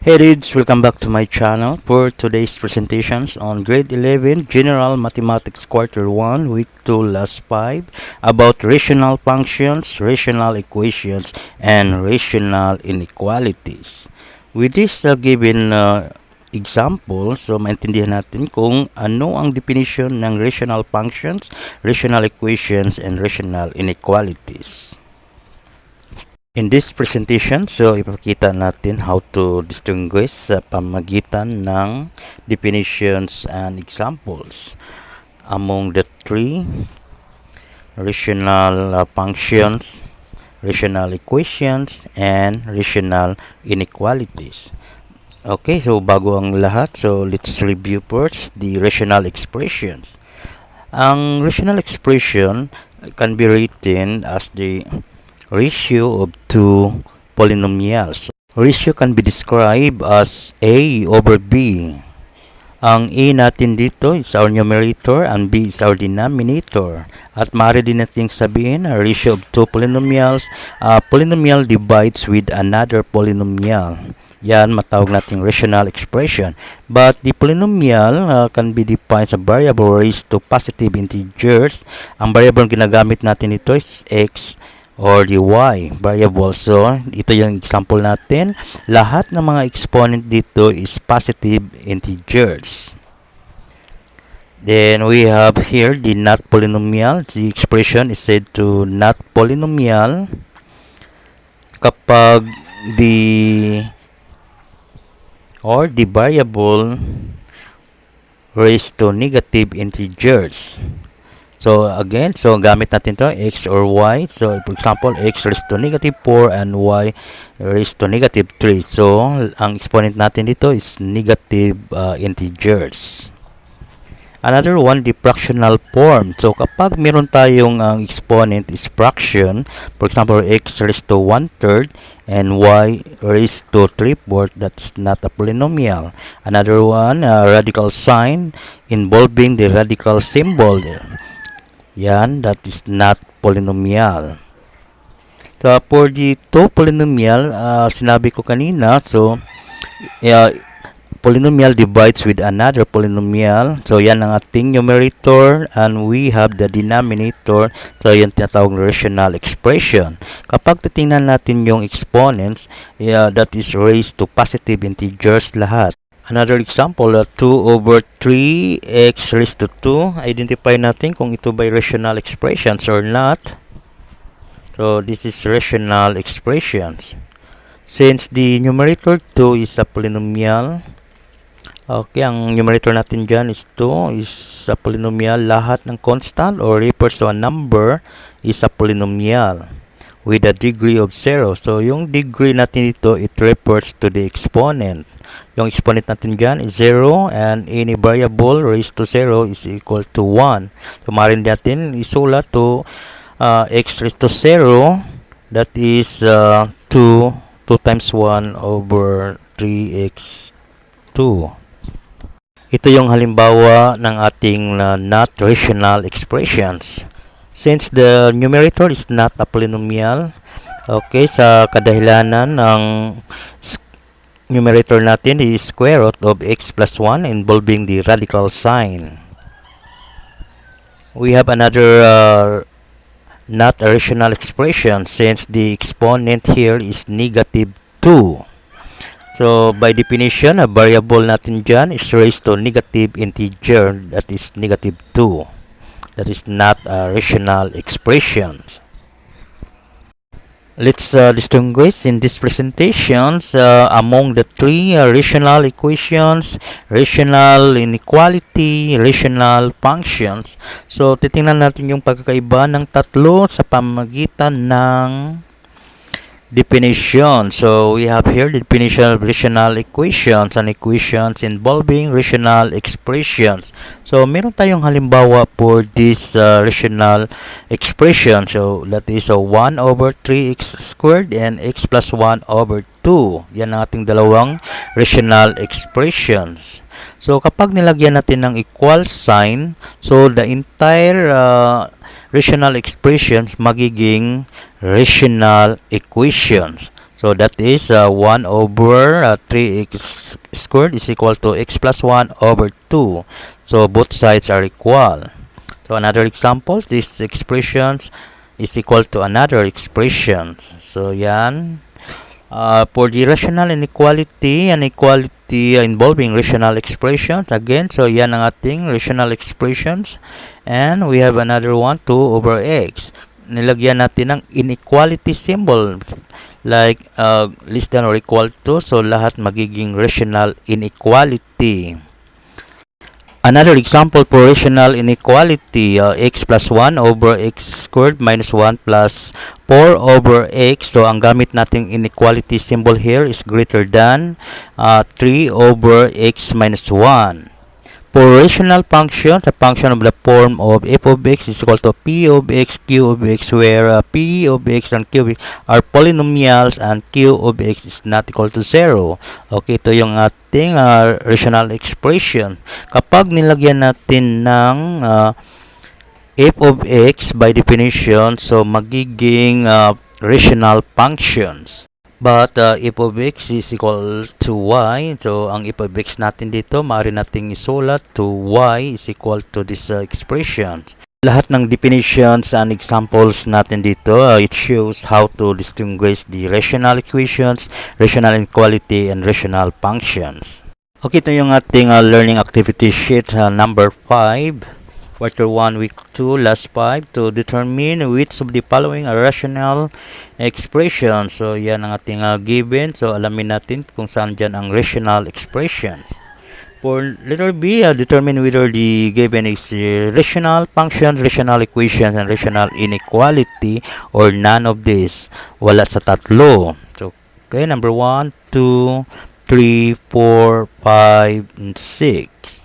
Hey dudes, welcome back to my channel for today's presentations on grade 11 General Mathematics Quarter 1 Week 2 Last 5 about rational functions, rational equations, and rational inequalities. With this given example, so maintindihan natin kung ano ang definition ng rational functions, rational equations, and rational inequalities. In this presentation, so ipakita natin how to distinguish sa pamagitan ng definitions and examples among the three rational functions, rational equations, and rational inequalities. Okay, so bago ang lahat, so let's review first the rational expressions. Ang rational expression can be written as the ratio of two polynomials. Ratio can be described as A over B. Ang A natin dito is our numerator and B is our denominator. At maaari din natin sabihin a ratio of two polynomials. A polynomial divides with another polynomial. Yan matawag nating rational expression. But the polynomial can be defined as a variable raised to positive integers. Ang variable ginagamit natin dito is x or the y variable. So, ito yung example natin. Lahat ng mga exponent dito is positive integers. Then, we have here the not polynomial. The expression is said to not polynomial kapag the variable raised to negative integers. So again, so gamit natin to x or y. So for example, x raised to negative 4 and y raised to negative 3. So ang exponent natin dito is negative integers. Another one, the fractional form. So kapag meron tayong ang exponent is fraction, for example, x raised to 1/3 and y raised to 3/4, that's not a polynomial. Another one, radical sign involving the radical symbol. Yan, that is not polynomial. So, for the two polynomial, sinabi ko kanina, so, polynomial divides with another polynomial. So, yan ang ating numerator and we have the denominator. So, yan tinatawag rational expression. Kapag titingnan natin yung exponents, that is raised to positive integers lahat. Another example, 2 over 3x raised to 2. Identify natin kung ito by rational expressions or not. So, this is rational expressions. Since the numerator 2 is a polynomial, okay, ang numerator natin dyan is 2, is a polynomial. Lahat ng constant or refers to a number is a polynomial with a degree of 0. So, yung degree natin dito, it refers to the exponent. Yung exponent natin dyan is 0 and any variable raised to 0 is equal to 1. So, maaaring natin isulat to x raised to 0, that is 2 times 1 over 3x2. Ito yung halimbawa ng ating not rational expressions. Since the numerator is not a polynomial, okay, sa kadahilanan ng numerator natin is square root of x plus 1 involving the radical sign. We have another not a rational expression since the exponent here is negative 2. So, by definition, a variable natin dyan is raised to negative integer, that is negative 2. That is not a rational expression. Let's distinguish in these presentations among the three rational equations, rational inequality, rational functions. So, titingnan natin yung pagkakaiba ng tatlo sa pamamagitan ng definition. So, we have here the definition of rational equations and equations involving rational expressions. So, meron tayong halimbawa for this rational expression. So, that is 1 over 3x squared and x plus 1 over 2. Yan ang ating dalawang rational expressions. So, kapag nilagyan natin ng equal sign, so the entire rational expressions magiging rational equations. So, So that is 1 over 3x squared is equal to x plus 1 over 2. So both sides are equal. So another example, this expressions is equal to another expression. So yan. For the rational inequality, an equality involving rational expressions. Again, so yan ang ating rational expressions. And we have another one, 2 over x. Nilagyan natin ng inequality symbol. Like less than or equal to. So lahat magiging rational inequality. Another example for rational inequality, x plus 1 over x squared minus 1 plus 4 over x. So, ang gamit nating inequality symbol here is greater than 3 over x minus 1. For rational function, the function of the form of f of x is equal to p of x, q of x, where p of x and q of x are polynomials and q of x is not equal to 0. Okay, ito yung ating rational expression. Kapag nilagyan natin ng f of x by definition, so magiging rational functions. But f of x is equal to y. So, ang f of x natin dito, maaari nating isulat to y is equal to this expression. Lahat ng definitions and examples natin dito, it shows how to distinguish the rational equations, rational inequality, and rational functions. Okay, ito yung ating learning activity sheet number 5. Quarter 1, week 2, last 5, to determine which of the following are rational expressions. So, yan ang ating given. So, alamin natin kung saan dyan ang rational expressions. For letter B, determine whether the given is rational functions, rational equations, and rational inequality, or none of this. Wala sa tatlo. So, okay, number 1, 2, 3, 4, 5, and 6.